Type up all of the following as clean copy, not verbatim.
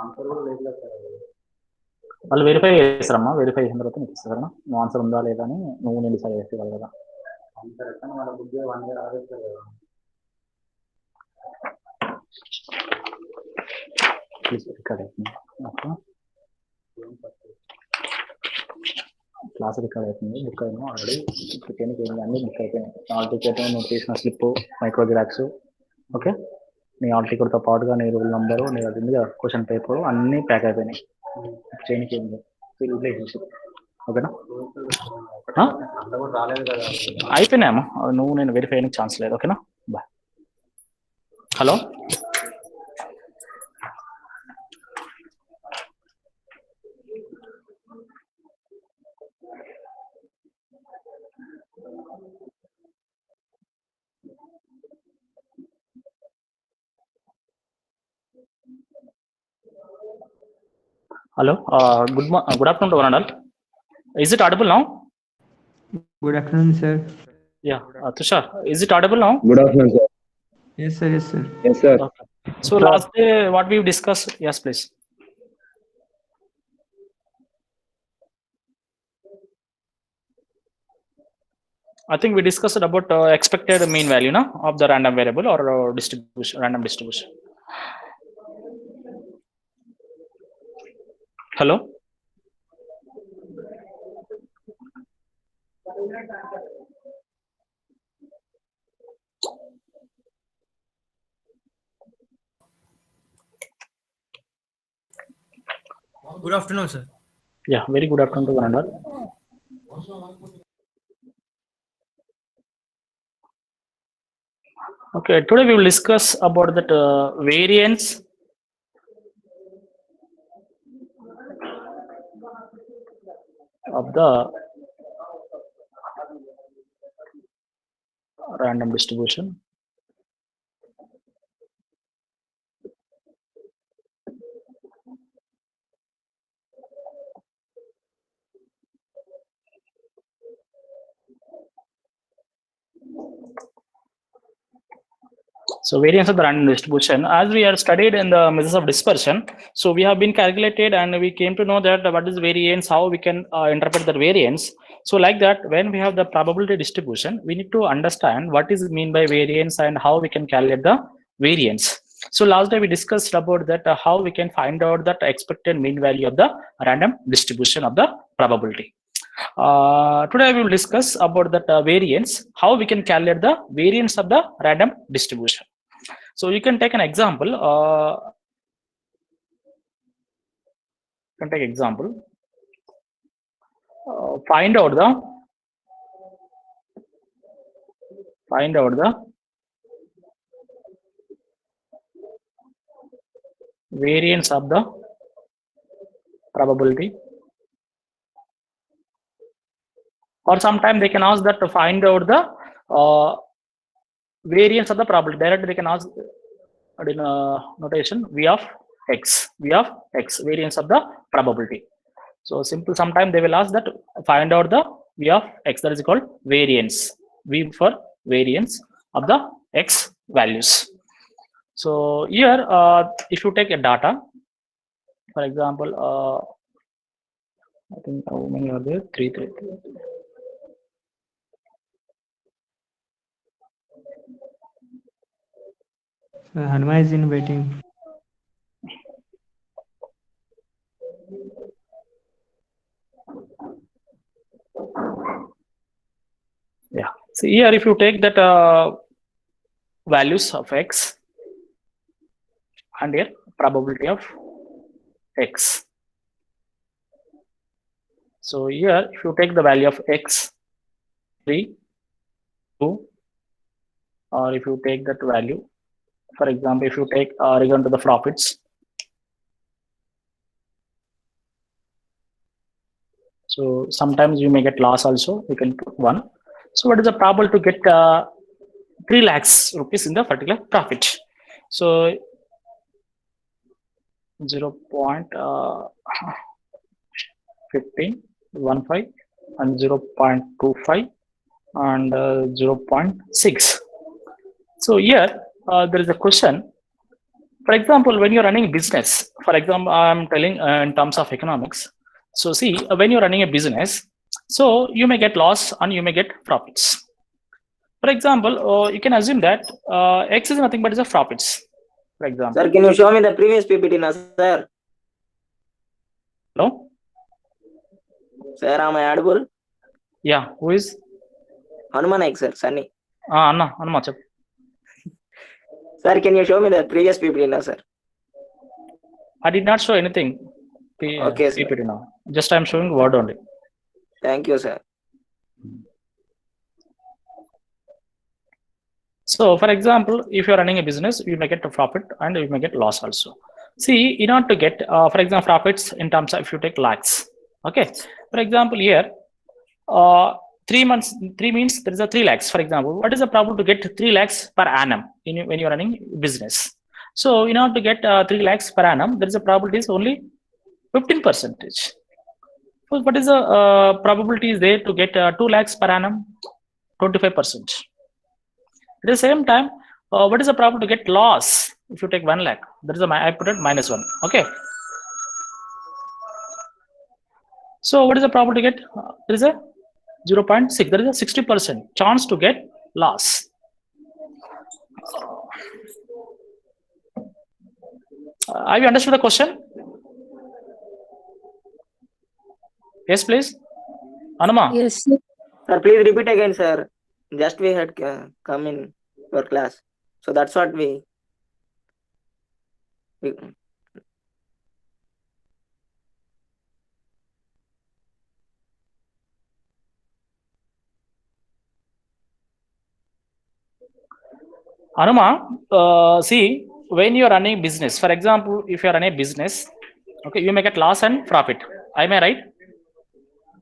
Answer కూడా లేదు sir. వాళ్ళు వెరిఫై చేస్తారమ్మా, వెరిఫై చేసిన తర్వాత నీకు ఇస్తారు కదా, నువ్వు ఆన్సర్ ఉందా లేదా అని నువ్వు నేను డిసైడ్ చేసేవాళ్ళు కదా. ఆన్సర్ ఎక్కడ వాళ్ళ బుద్ధి 1 ఇయర్ ఆగేస్తారు కదా. క్లాస్ రికార్డ్ అవుతుంది, బుక్ అయినా ఆల్రెడీ టికెట్కి అన్ని బుక్ అయిపోయినాయి. ఆల్ టికెట్ నువ్వు తీసిన స్లిప్, మైక్రో జిరాక్స్, ఓకే, నీ ఆల్ టికెట్తో పాటుగా నీ రూల్ నెంబరు, నీ అది క్వశ్చన్ పేపర్ అన్నీ ప్యాక్ అయిపోయినాయి. చేయనికి ఏంది రిలేషన్షిప్, ఓకేనా? రాలేదు కదా. అయిపోయినాయమ్మా, నువ్వు నేను వెరిఫై అయ్యడానికి ఛాన్స్ లేదు, ఓకేనా? Bye. Hello, hello, good afternoon to one and all. Is it audible now? Good afternoon, sir. Yeah, Tushar, is it audible now? Good afternoon, sir. Yes, sir. Yes, sir. Yes, sir. Okay. So last day what we discussed, yes please. I think we discussed about expected mean value na, of the random variable or distribution, random distribution. Hello? Good afternoon, sir. Yeah, very good afternoon to one and all. Okay, today we will discuss about that variance of the random distribution. So variance of the random distribution, as we are studied in the methods of dispersion, so we have been calculated and we came to know that what is variance, how we can interpret the variance. So like that, when we have the probability distribution, we need to understand what is mean by variance and how we can calculate the variance. So last day we discussed about that how we can find out that expected mean value of the random distribution of the probability. Today we will discuss about that variance, how we can calculate the variance of the random distribution. So you can take an example. You can take example. Find out the variance of the probability. Or sometime they can ask that to find out the variance of the probability. Directly they can ask in notation v of x, variance of the probability. So simple, sometime they will ask that find out the v of x, that is called variance, v for variance of the x values. So here if you take a data, for example, I think how many are there? 3. Hanuma is in waiting. Yeah. So here if you take that values of x and here probability of x. So here if you take the value of x 3, 2, or if you take that value, for example, if you take regard to the profits, so sometimes you may get loss also, you can put 1. So what is the probable to get 3 lakhs rupees in the particular profit? So 0.15 and 0.25 and 0.6. So here there is a question For example, when you're running a business, for example, I'm telling in terms of economics. So see, when you're running a business, so you may get loss and you may get profits. For example, you can assume that X is nothing but is a profits. For example, Sir, can you show me the previous PPT now, sir? hello? Sir, am I audible? Yeah, who is? Hanuman Naik, sir, Sunny. Anna, chep. Sir, can you show me the previous PPT now, sir? I did not show anything. Okay, sir. PPT now. Just I'm showing word only. Thank you, sir. So, for example, if you're running a business, you may get a profit and you may get loss also. See, in order to get, for example, profits in terms of if you take lakhs. Okay. For example, here, 3 months, 3 means there is a 3 lakhs. For example, what is the problem to get 3 lakhs per annum when you're running business? So, in order to get 3 lakhs per annum, there is a probability is only 15%. So, what is the probability is there to get 2 lakhs per annum? 25%. At the same time, what is the problem to get loss if you take 1 lakh? That is a I put it -1. Okay. So what is the problem to get? There is a 0.6. There is a 60% chance to get loss. Have you understood the question? Yes, please. Anuma. Yes, sir. Sir, please repeat again, sir. Just we had come in your class. So that's what we Anuma, see, when you're running business, for example, if you're running a business, okay, you may get loss and profit. Am I right?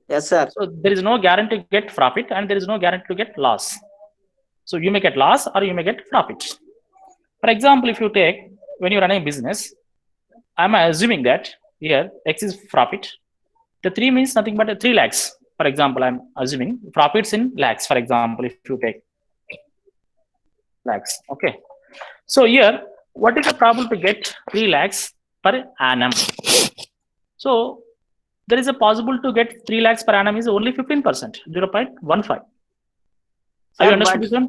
Yes, sir. So there is no guarantee to get profit and there is no guarantee to get loss. So you may get loss or you may get profit. For example, if you take, when you're running a business, I'm assuming that here X is profit. The 3 means nothing but 3 lakhs. For example, I'm assuming profits in lakhs, for example, if you take lakhs. Okay. So here, what is the problem to get 3 lakhs per annum? So there is a possible to get 3 lakhs per annum is only 15%, 0.15. Have you understood this one?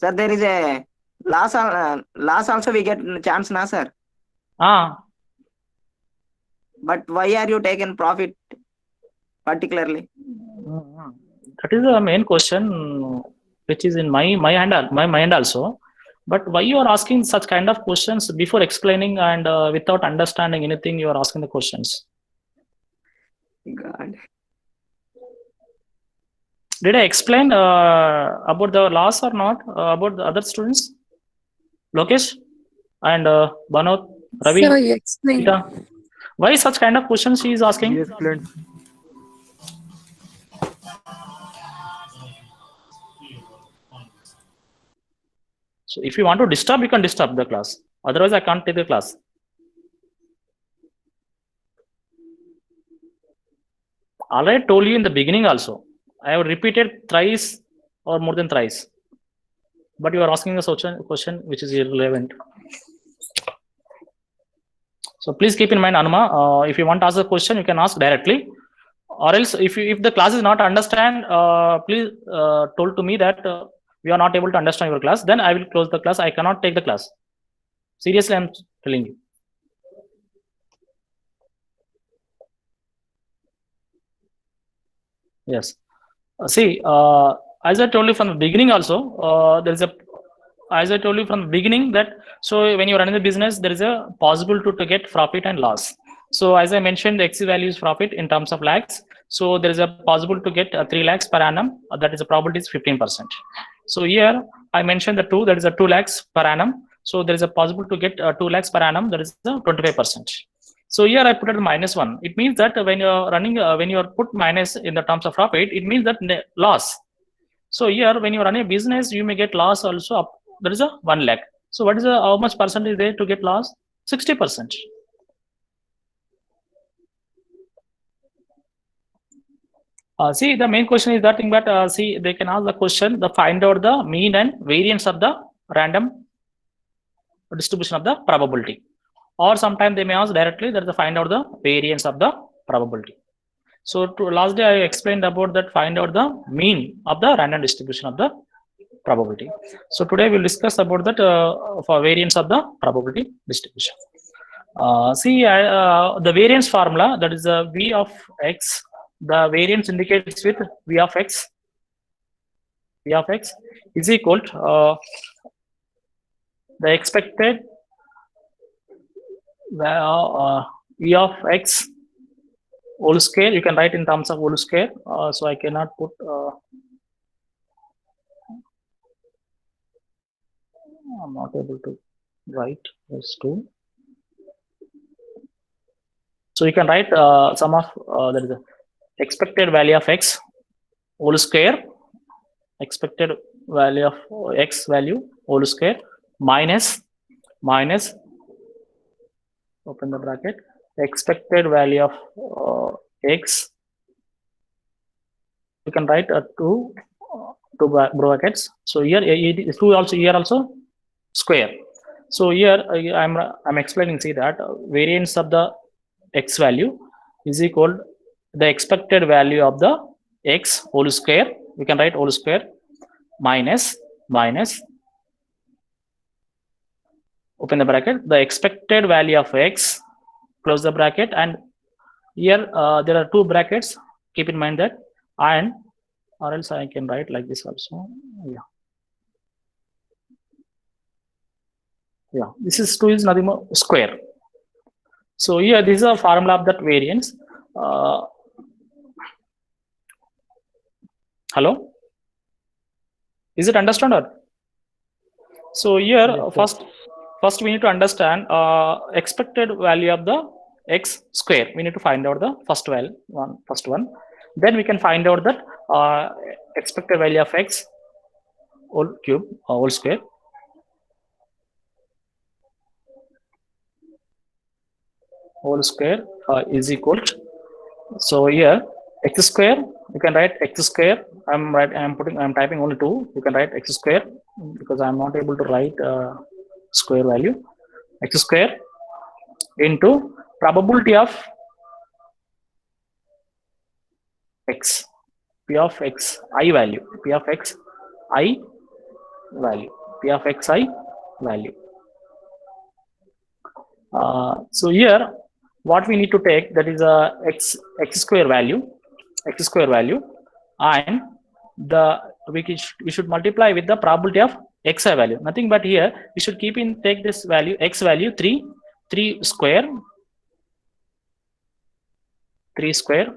Sir, there is a loss also we get chance now, sir. But why are you taking profit particularly? That is the main question, which is in my mind also. But why you are asking such kind of questions before explaining and without understanding anything, you are asking the questions. God. Did I explain about the loss or not about the other students? Lokesh and Banod, Ravi, Sir, you explained. Rita? Why such kind of questions she is asking? Yes, friends. So if you want to disturb, you can disturb the class. Otherwise, I can't take the class. Already told you in the beginning also. I have repeated thrice or more than thrice. But you are asking a question which is irrelevant. So please keep in mind, Anuma, if you want to ask a question, you can ask directly. Or else, if the class is not understand, please told to me that we are not able to understand your class. Then I will close the class. I cannot take the class. Seriously, I'm telling you. Yes. See, as I told you from the beginning also, there is a, as I told you from the beginning that, so when you're running the business, there is a possibility to get profit and loss. So as I mentioned, the X value is profit in terms of lakhs. So there is a possible to get 3 lakhs per annum. That is the probability is 15%. So here I mentioned the 2, that is a 2 lakhs per annum. So there is a possible to get 2 lakhs per annum. That is the 25%. So here I put it -1. It means that when you're running, when you're put minus in the terms of profit, it means that loss. So here when you're running a business, you may get loss also up. There is a 1 lakh. So what is the, how much percentage there to get loss? 60%. See, the main question is that thing, but see, they can ask the question, the find out the mean and variance of the random distribution of the probability. Or sometimes they may ask directly that to find out the variance of the probability. So last day I explained about that find out the mean of the random distribution of the probability. So today we'll discuss about that for variance of the probability distribution. The variance formula, that is V of X, the variance indicates with V of X. V of X is equal to the expected V of X whole square. You can write in terms of whole square. So I cannot put I'm not able to write this too. So you can write sum of that is the expected value of X whole square, expected value of X value whole square minus open the bracket, expected value of X. You can write two brackets. So here two also, here also square. So here I'm explaining, see that variance of the X value is equal to the expected value of the X whole square. We can write whole square minus open the bracket, the expected value of X, close the bracket, and here there are two brackets, keep in mind that, and or else I can write like this also. Yeah, this is 2 is nothing more square. So here this is a formula of that variance. Hello, is it understood? Or? So here yes, first we need to understand expected value of the X square. We need to find out the first one. Then we can find out that expected value of X whole cube whole square. Whole square is equal to, so here X square, you can write X square. I'm typing only 2. You can write X square because I'm not able to write square value. X square into probability of X, P of X I value, P of X I value, P of X I value. So here what we need to take, that is a X square value, and we should multiply with the probability of Xi value. Nothing but here we should take this value X value 3 square, 3 square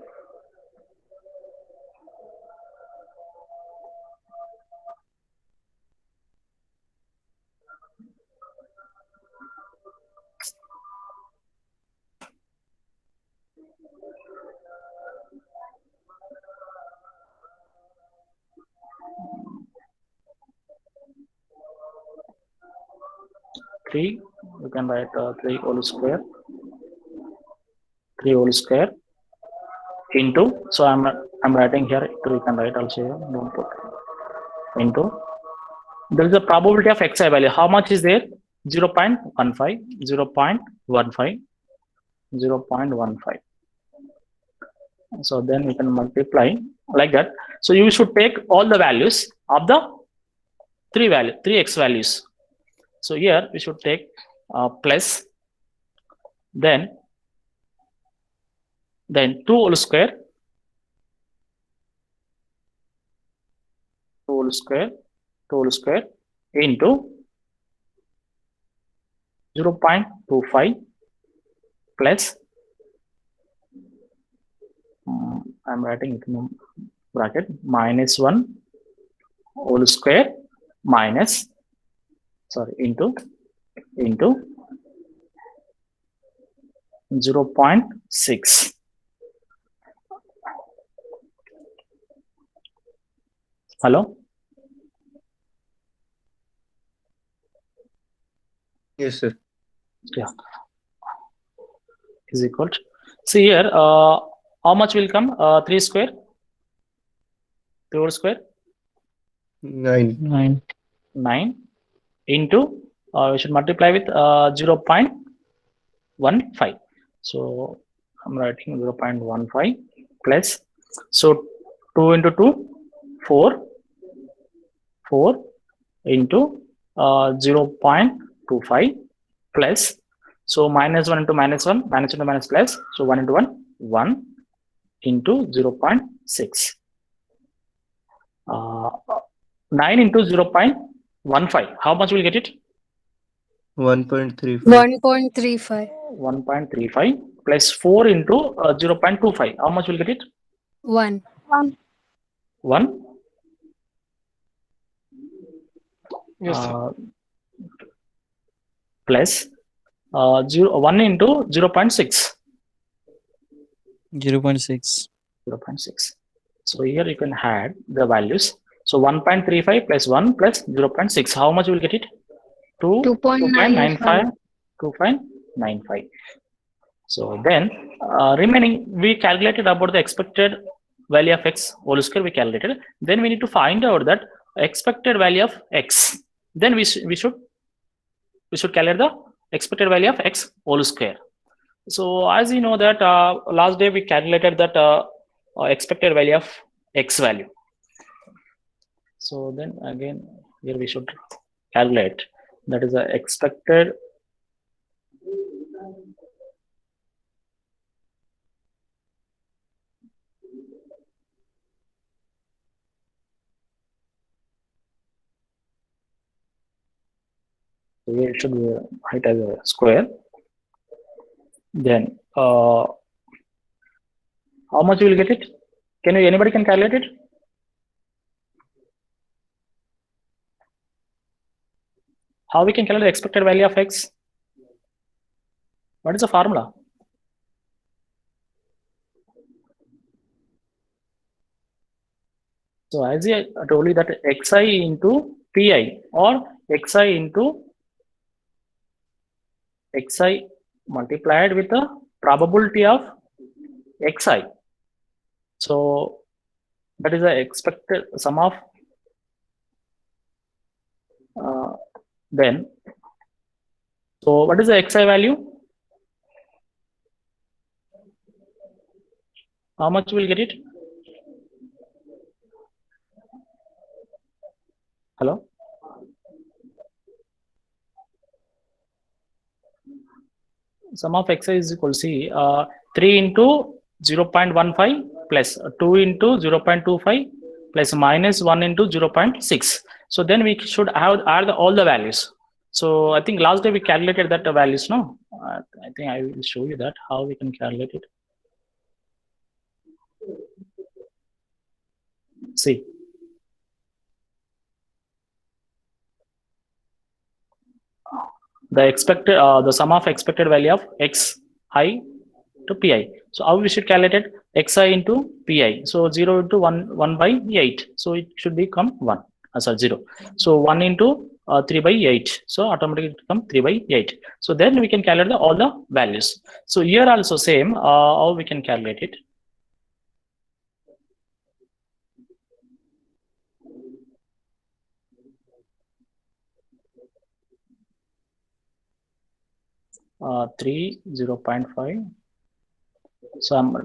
you can write 3 whole square into, so I'm writing here 3, you can write also here, don't put into, there is a probability of Xi value. How much is there? 0.15. So then we can multiply like that. So you should take all the values of the 3 X values. So here we should take plus, then 2 whole square, into 0.25 plus, I'm writing it in bracket, minus 1 whole square minus, into 0.6. Hello? Yes, sir. Yeah. Is equal to, see here, how much will come? 3 square? 3 whole square? 9. 9 into we should multiply with 0.15. So I'm writing 0.15 plus, so 2 into 2, 4, 4 into 0.25 plus, so minus 1 into minus 1, minus into minus plus, so 1 into 1, 1 into 0.6. 9 into 0.15, how much will get it? 1.35. 1.35. 1.35 plus 4 into 0.25, how much will get it? 1. 1. Yes, sir. Plus 1 into 0.6. 0.6. 0.6. So here you can add the values. So 1.35 plus 1 plus 0.6. How much you will get it? 2.95. 2.95. So then remaining, we calculated about the expected value of x whole square. We calculated. Then we need to find out that expected value of x. Then we should calculate the expected value of x whole square. So as you know that last day we calculated that expected value of x value. So then again here we should calculate, that is the expected so here it should be height as a square. Then how much you will get it? Anybody can calculate it? How we can calculate the expected value of x? What is the formula? So as I told you that xi into pi or xi into xi multiplied with the probability of xi. So that is the expected sum of then. So what is the xi value? How much will get it? Hello? Sum of xi is equal to 3 into 0.15 plus 2 into 0.25 plus minus 1 into 0.6. So then we should add all the values. So I think last day we calculated that values, no? I think I will show you that how we can calculate it. See. The expected the sum of expected value of x I to pi. So how we should calculate it? Xi into pi. So 0 into 1 by 8. So it should become 1. Sorry, 0. So 1 into 3 by 8. So automatically it become 3 by 8. So then we can calculate all the values. So here also same, how we can calculate it. Uh, 0.5. So I'm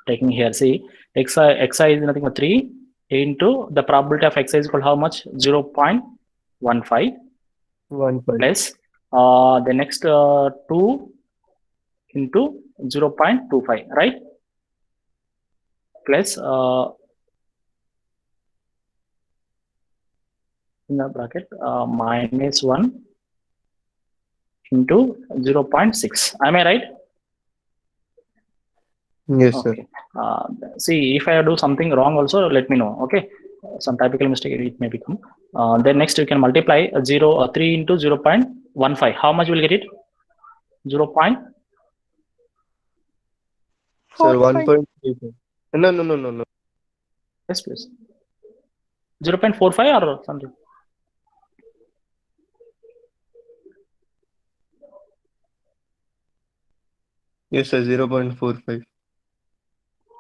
taking here. See, xi is nothing but 3 into the probability of xi is equal to how much? 0.15 plus the next 2 into 0.25, right? Plus in the bracket minus 1 into 0.6. Am I right? Yes, okay. See, if I do something wrong also, let me know. Okay, some typical mistake it may become. Then next you can multiply 3 into 0.15. How much will get it? 0. Sir, 1.35. No. Yes, please. 0.45 or something. Yes, sir, 0.45.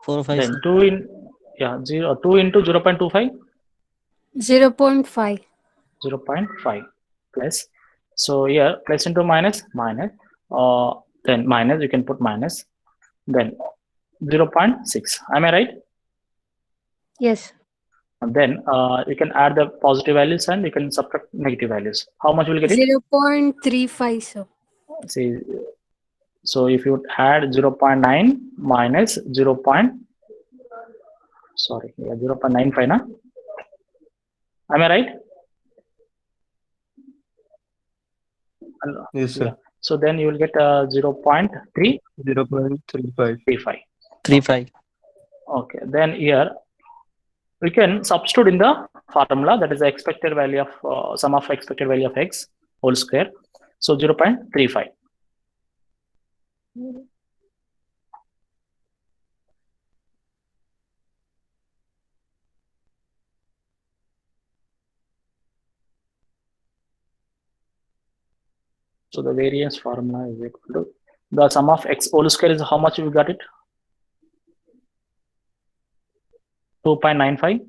4 or 5. Then 2 into 0.25. 0.5. 0.5 plus. So here plus into minus, minus, then minus, you can put minus, then 0.6. Am I right? Yes. And then you can add the positive values and you can subtract negative values. How much will you get it? 0.35, sir. See, so if you add 0.9 minus 0. Sorry, yeah, 0.95, na? Am I right? Yes, sir. Yeah. So then you will get 0.335. 0.35. 35. Okay. Then here we can substitute in the formula, that is the expected value of sum of expected value of x whole square. So 0.35. So the variance formula is equal to the sum of x whole square is how much we got it? 2.95.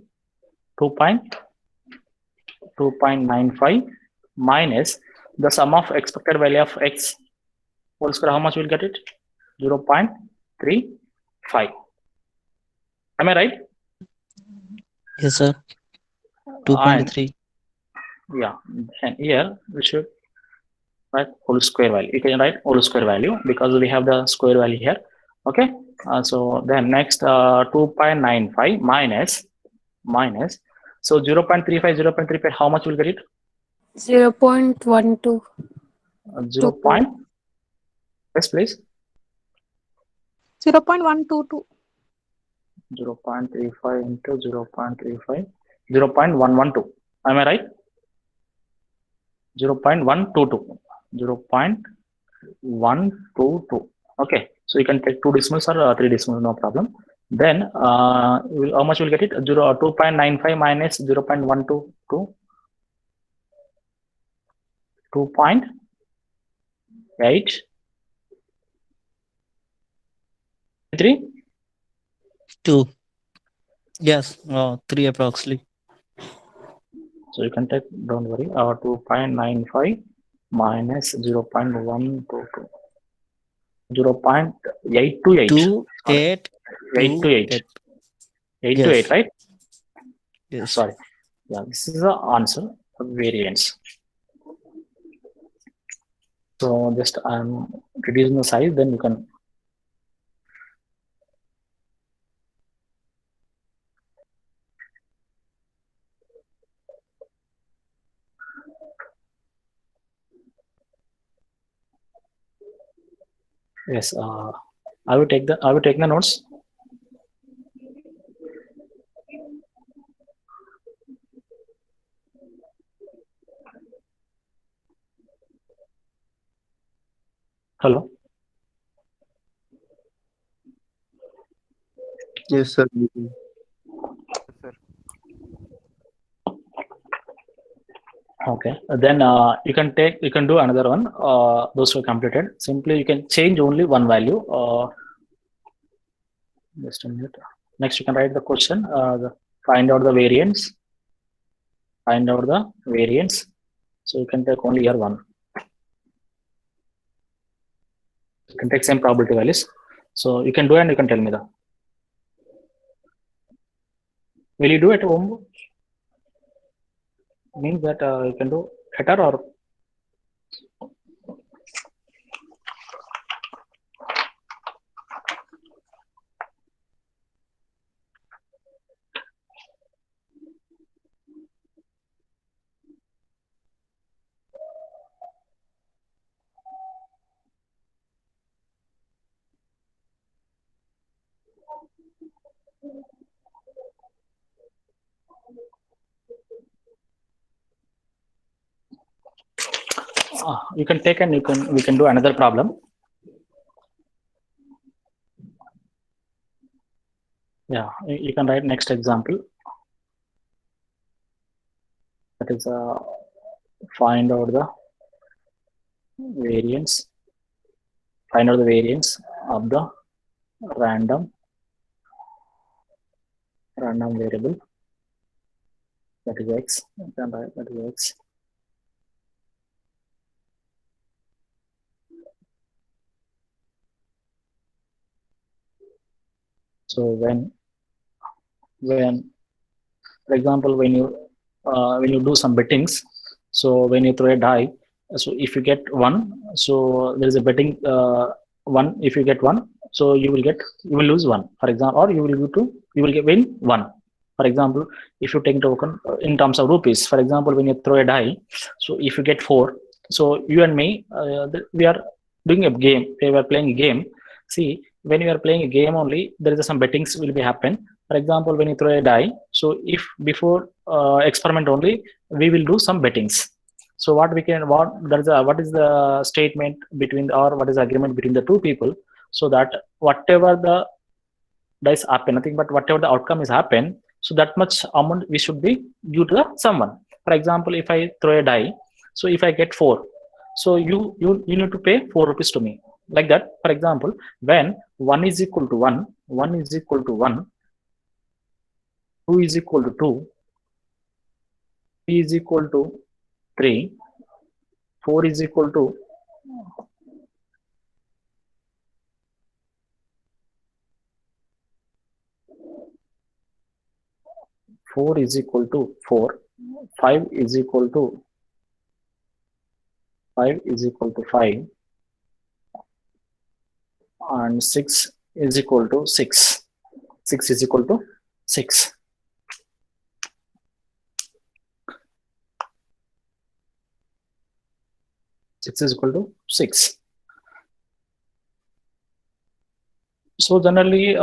2.95 minus the sum of expected value of x whole square. How much we'll get it? 0.35. Am I right? Yes, sir. 2.3. Yeah, and here we should write whole square value. You can write whole square value because we have the square value here. Okay. So then next 2.95 minus. So 0.35, 0.35. How much will get it? 0.12. 0. Yes, please. 0.122. 0.35 into 0.35, 0.112. Am I right? 0.122. 0.122. Okay, so you can take 2 decimals or 3 decimals, no problem. Then how much will get it? 2.95 minus 0.122. 2.8. 3. 2. Yes. 3 approximately. So you can take, don't worry, 2.95 minus 0.122. 0.828. 2, 8. 828. 828, Yes. right? Yes. Sorry. Yeah, this is the answer of variance. So just I'm reducing the size, then you can. Yes, I will take the notes. Hello. Yes, sir. Okay. Then you can do another one. Those who are completed. Simply you can change only one value. Just a minute. Next, you can write the question. Find out the variance. Find out the variance. So you can take only here one. You can take same probability values. So you can do and you can tell me the. Will you do at home? Means that you can do better or. You can take and we can do another problem. Yeah, you can write next example. That is find out the variance. Find out the variance of the random variable. That is x. You can write that is x. So for example, when you do some bettings, so when you throw a die, so if you get one, so there is a betting one. If you get one, so you will lose one, for example, or you will win one. For example, if you take token in terms of rupees, for example, when you throw a die, so if you get 4, so you and me, we are doing a game. We were playing a game. See, when you are playing a game only, there is some bettings will be happen. For example, when you throw a die, so if before experiment only, we will do some bettings. So what is the statement between or what is the agreement between the two people, so that whatever the dice happen, nothing but whatever the outcome is happen, so that much amount we should be due to someone. For example, if I throw a die, so if I get 4, so you need to pay 4 rupees to me, like that. For example, when 1 is equal to 1, 1 is equal to 1, 2 is equal to 2, 3 is equal to 3, 4 is equal to 4 is equal to 4, 5 is equal to 5 is equal to 5, and 6 is equal to 6. 6 is equal to 6. Six is equal to 6. So generally,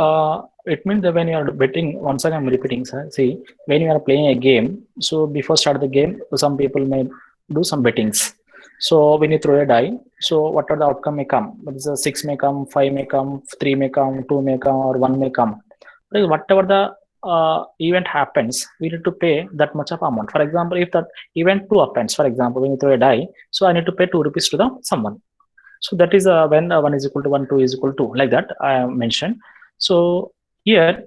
it means that when you are betting, once again I'm repeating, sir. See, when you are playing a game, so before start the game, some people may do some bettings. So when you throw a die, so whatever the outcome may come, but 6 may come, 5 may come, 3 may come, 2 may come, or 1 may come. Whatever the event happens, we need to pay that much of amount. For example, if that event 2 happens, for example, when you throw a die, so I need to pay 2 rupees to the someone. So that is when 1 is equal to 1, 2 is equal to, like that I mentioned. So here,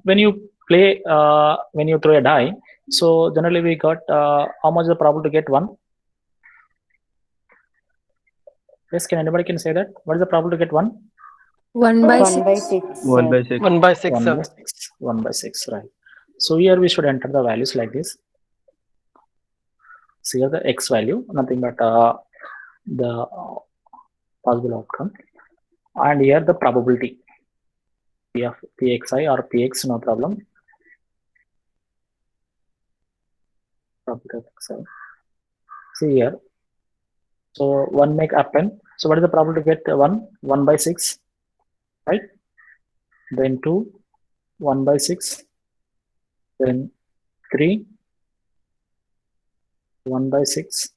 when you play, when you throw a die, so generally we got how much is the probability to get 1? Yes, can anybody can say that? What is the probability to get 1? 1 by 1 by 6. 6. 1 by 6. 1 by 6, 1 sir. by 6. 1 by 6, right. So here we should enter the values like this. So here the x value, nothing but the possible outcome, and here the probability p of pxi or px, no problem. Probability of xi. See here, so 1 make happen. So what is the probability to get 1? 1 by 6, right? Then 2, 1 by 6, then 3, 1 by 6,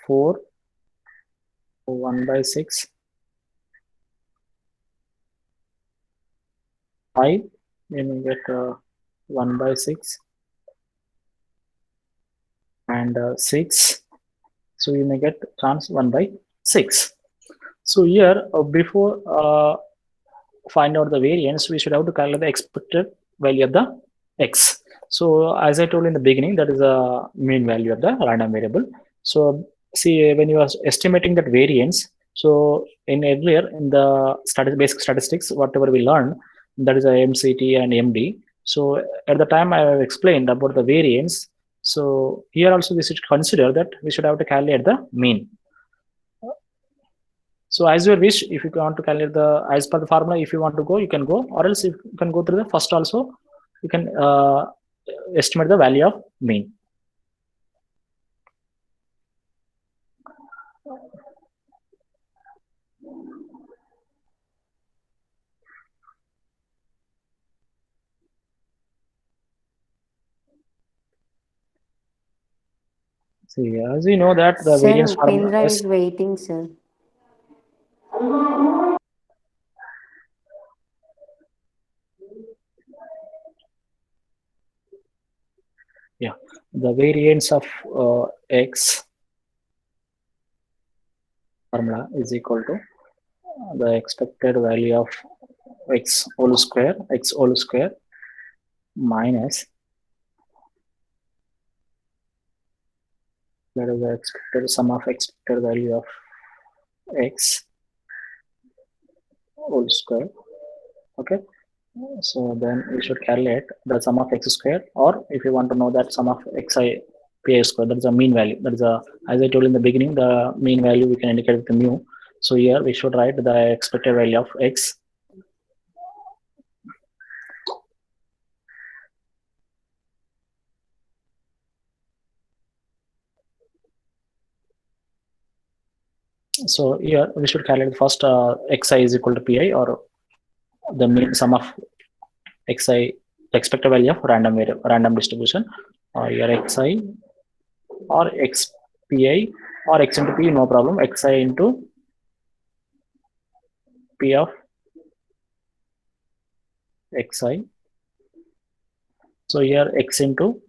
4, 1 by 6, 5, then you get 1 by 6, and 6, so you may get chance 1 by 6. So here, before find out the variance, we should have to calculate the expected value of the x. So as I told in the beginning, that is a mean value of the random variable. So see, when you are estimating that variance, so in earlier in the basic statistics, whatever we learned, that is a MCT and MD. So at the time I have explained about the variance. So here also we should consider that we should have to calculate the mean. So as your wish, if you want to calculate the, as per the formula, if you want to go, you can go, or else if you can go through the first also, you can estimate the value of mean. See, as we know that the Sir, variance formula Upendra is is waiting, sir. the variance of x formula is equal to the expected value of x whole square minus, that is the expected sum of expected value of x whole square Okay. So then we should calculate the sum of x square, or if you want to know that sum of xi pi square, that is a mean value. That is a, as I told in the beginning, the mean value we can indicate with the mu. So here we should write the expected value of x. So here we should calculate first xi is equal to pi, or the mean sum of xi, expected value of random distribution, or here xi or xpi or x into p, no problem, xi into p of xi. So here x into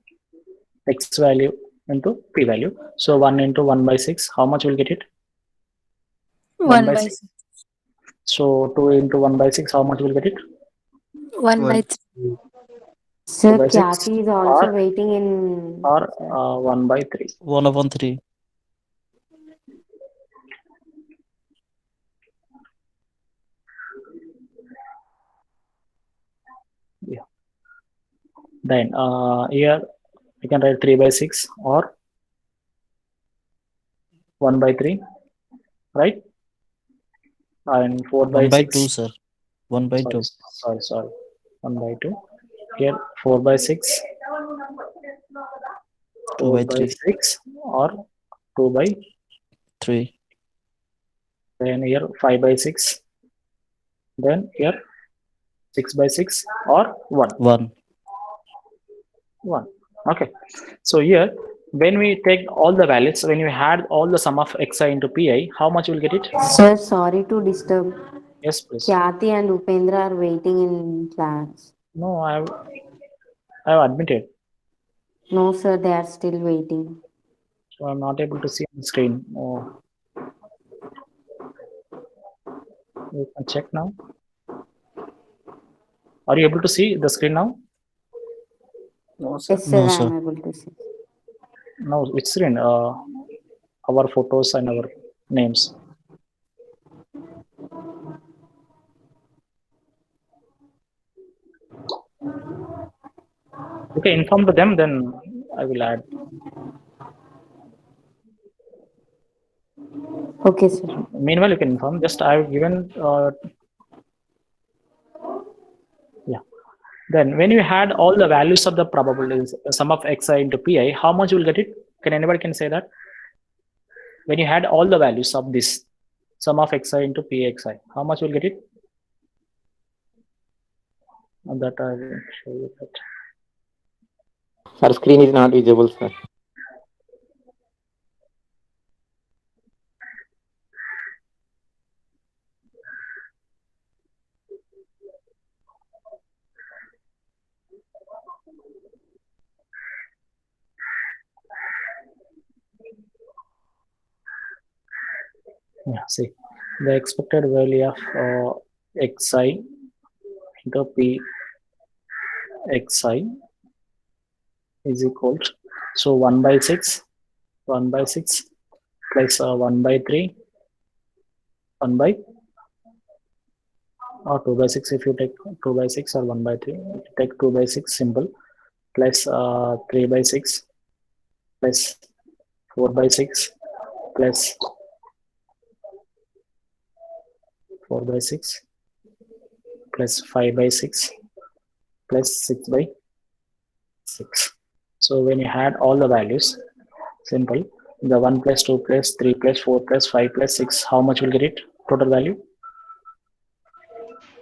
x value into p value. So 1 into 1 by 6, how much will get it? 1 by 6. So 2 into 1 by 6, how much will get it? 1 by 3. 2 Sir, by 6 Kathy is also or, waiting in. or 1 by 3. 1/3. Yeah. Then here we can write 3 by 6 or 1 by 3, right? And 4 by 1 by 6. 2, sir. 1 by 2. Sorry. 1 by 2. Here 4 by 6. 2 by 4 by 3. 6 or 2 by 3. then here 5 by 6, then here 6 by 6 or 1. 1. Okay, so here when we take all the values, when you add all the sum of xi into pi, how much you will get it? Sir, sorry to disturb. Yes, please. Kathy and Upendra are waiting in class. No, I have admitted, No, sir, they are still waiting. so I'm not able to see on the screen. Oh. You can check now. Are you able to see the screen now? No, sir. Yes, sir, No, I sir. am able to see. No, which screen? Our photos and our names. Okay, inform to them, then I will add. Okay, sir. Meanwhile, you can inform. Just I've given. Yeah. Then when you had all the values of the probabilities, sum of xi into pi, how much you will get it? Can anybody can say that? When you had all the values of this sum of xi into pxi, how much you will get it? And that I will show you that. Our screen is not visible, sir. Yeah, see the expected value of xi into p xi is equal to, so 1 by 6 plus 1 by 3 1 by or 2 by 6. If you take 2 by 6 or 1 by 3, if you take 2 by 6 simple, plus 3 by 6 plus 4 by 6 plus 4 by 6 plus 5 by 6 plus 6 by 6. So when you add all the values, simple, the 1 plus 2 plus 3 plus 4 plus 5 plus 6, how much will get it? Total value?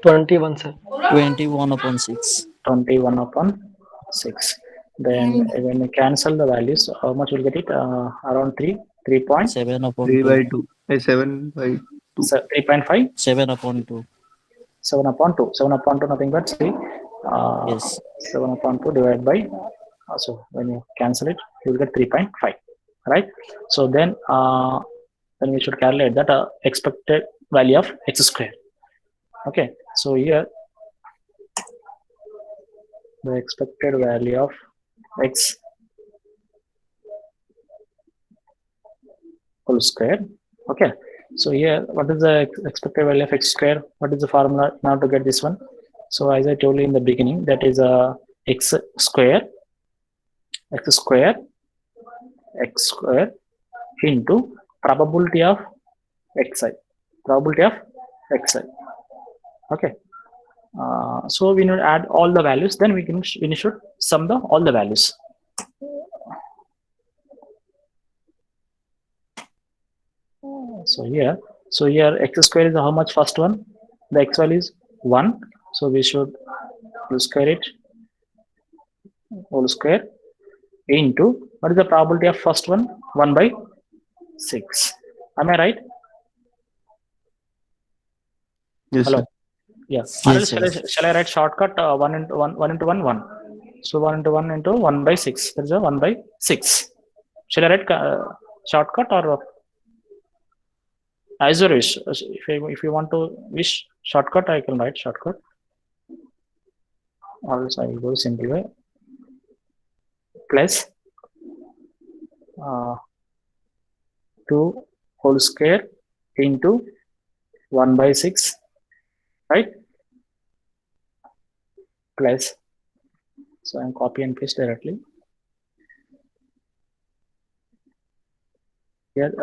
21, sir. 21/6. 21 upon 6. Then when you cancel the values, how much will get it? Around 3 point 7 upon 3 by 2. 2. 7 by 2. 3.5. 7 upon 2. 7 upon 2. 7 upon 2, nothing but 3. Yes. 7 upon 2 divided by, so when you cancel it, you will get 3.5, right? So then we should calculate that expected value of x square. Okay, so here the expected value of x whole square. Okay, so here what is the expected value of x square? What is the formula now to get this one? So as I told you in the beginning, that is a x square into probability of xi. Okay. So we need to add all the values. Then we should sum all the values. So here x square is how much? First one, the x value is 1. So we should square it whole square into what is the probability of first one? 1/6. Am I right? Yes, Hello. sir. Yes. Yes, Shall I write shortcut 1 into 1 into 1 1? So 1 into 1 into 1/6. That's a 1/6. Shall I write shortcut or as you wish? If you want to wish shortcut, I can write shortcut. Or else I will go simple way. Plus 2 whole square into 1/6, right? Plus, so I'm copy and paste directly. Here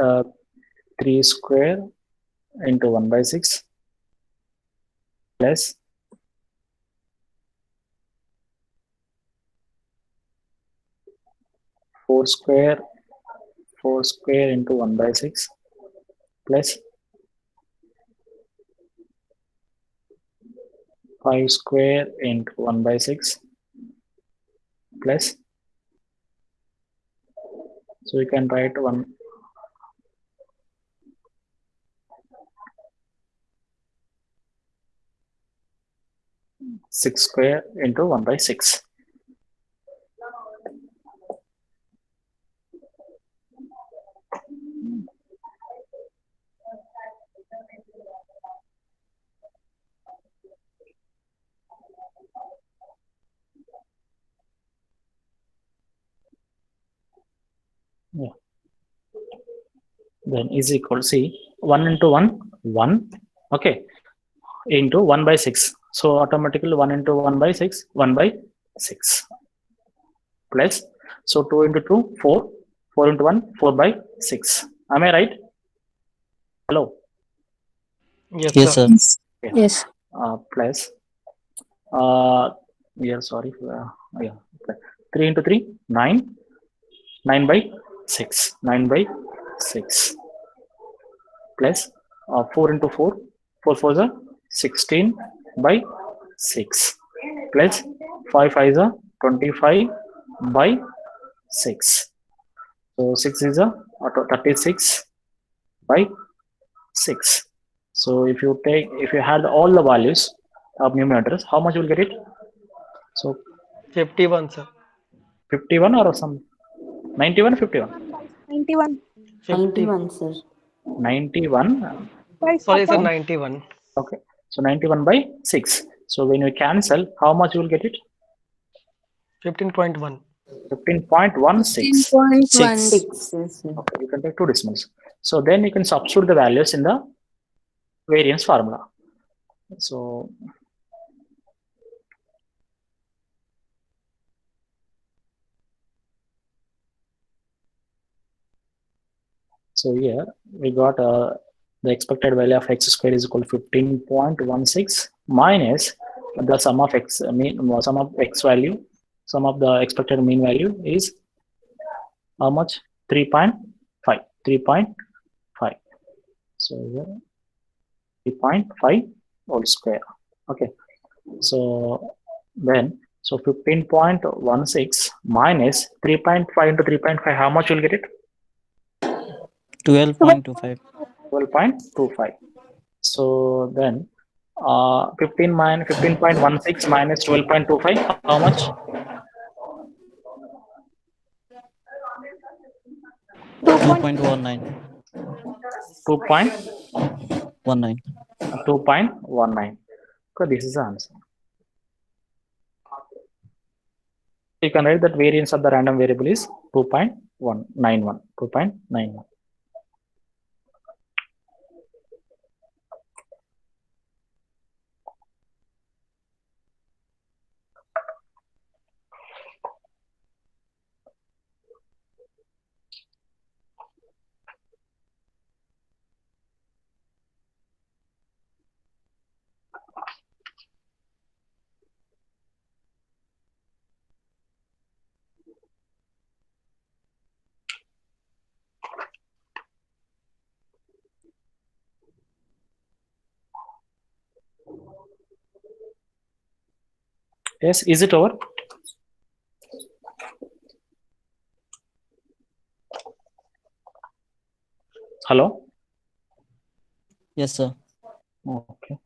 3 square into 1/6 plus 4 square into 1/6 plus 5 square into 1/6 plus, so you can write 6 square into 1/6. Yeah. Then is equal to, see, 1 into 1 1, okay, into 1/6. So automatically 1 into 1/6 1/6 plus, so 2 into 2 4 into 1 4/6. Am I right? Hello. Yes, sir. Yes. Plus yeah, sorry, yeah, 3 into 3 9 9/6 9/6 plus 4 into 4 4 4 is 16/6 plus 5 5 is 25/6. So 6 is 36/6. So if you had all the values of numerators, how much you will get it? So 51, sir. 51 or some 91 51? 91. 91, sir. 91. Sorry, sir, 91. Okay, so 91/6. So when you cancel, how much you will get it? 15.1. 15.16. 10.1. 6, yes, sir. Okay, you can take 2 decimals. So then you can substitute the values in the variance formula. So here we got the expected value of x square is equal to 15.16 minus the sum of x value. Sum of the expected mean value is how much? 3.5. So here 3.5 whole square. Okay. So then 15.16 minus 3.5 into 3.5, how much you'll get it? 12.25. 12.25. So then 15.16 minus 12.25, how much? 2.19. 2.19. So this is the answer. You can write that variance of the random variable is 2.91. Yes, is it over? Hello? Yes, sir. Okay.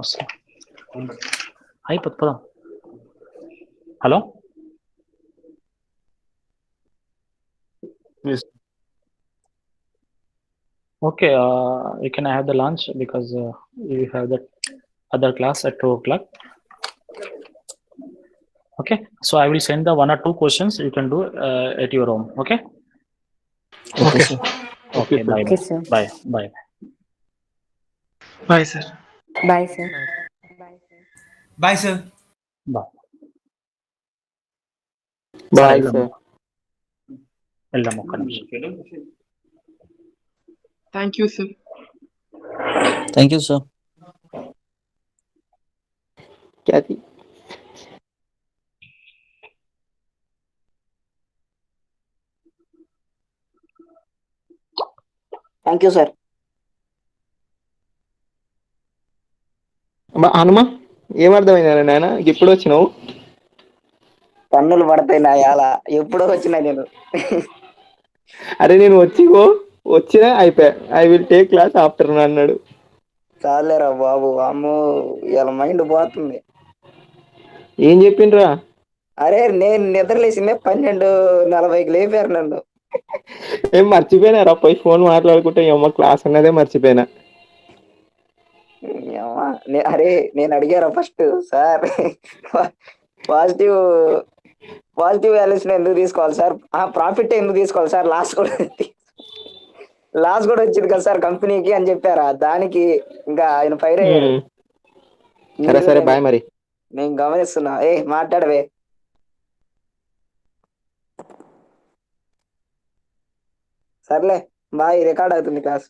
Awesome. Hi, Padma. Hello? Yes. Okay, you can have the lunch because you have the other class at 2 o'clock. Okay, so I will send the 1 or 2 questions you can do at your home. Okay. Okay, sir. Okay. Bye. Okay, sir. Bye. Bye. Bye, sir. Bye, sir. Bye, sir. Bye. Bye, sir. వెళ్దాం ఒక్క నిమిషం. Thank you, sir. Thank you, sir. Kathy. Thank you sir. Hanuma ఏమర్థమైందా నాయన ఎప్పుడు వచ్చినావు? పన్నులు పడతాయి నా అలా ఎప్పుడో వచ్చినా నేను. అరే నేను వచ్చినా అయిపోయా. I will take class afternoon అన్నాడు. చాలేరా బాబు, అమ్మో ఇలా మైండ్ పోతుంది. ఏం చెప్పిండ్రా? అరే నేను నిద్రలేసిందే 12:40కి లేపారు నన్ను. ఏం మర్చిపోయినారా? పోయి ఫోన్ మాట్లాడుకుంటే అమ్మ క్లాస్ అన్నదే మర్చిపోయినా. అరే నేను అడిగారా ఫస్ట్, సార్ పాజిటివ్ వాల్యూస్ ఎందుకు తీసుకోవాలి సార్, ప్రాఫిట్ ఎందుకు తీసుకోవాలి సార్, లాస్ కూడా వచ్చింది కదా సార్ కంపెనీకి అని చెప్పారా? దానికి ఇంకా ఆయన ఫైర్ అయ్యాడు. సరే బాయ్ మరి. నేను గమనిస్తున్నా. మాట్లాడవే. సర్లే బాయ్, రికార్డ్ అవుతుంది క్లాస్.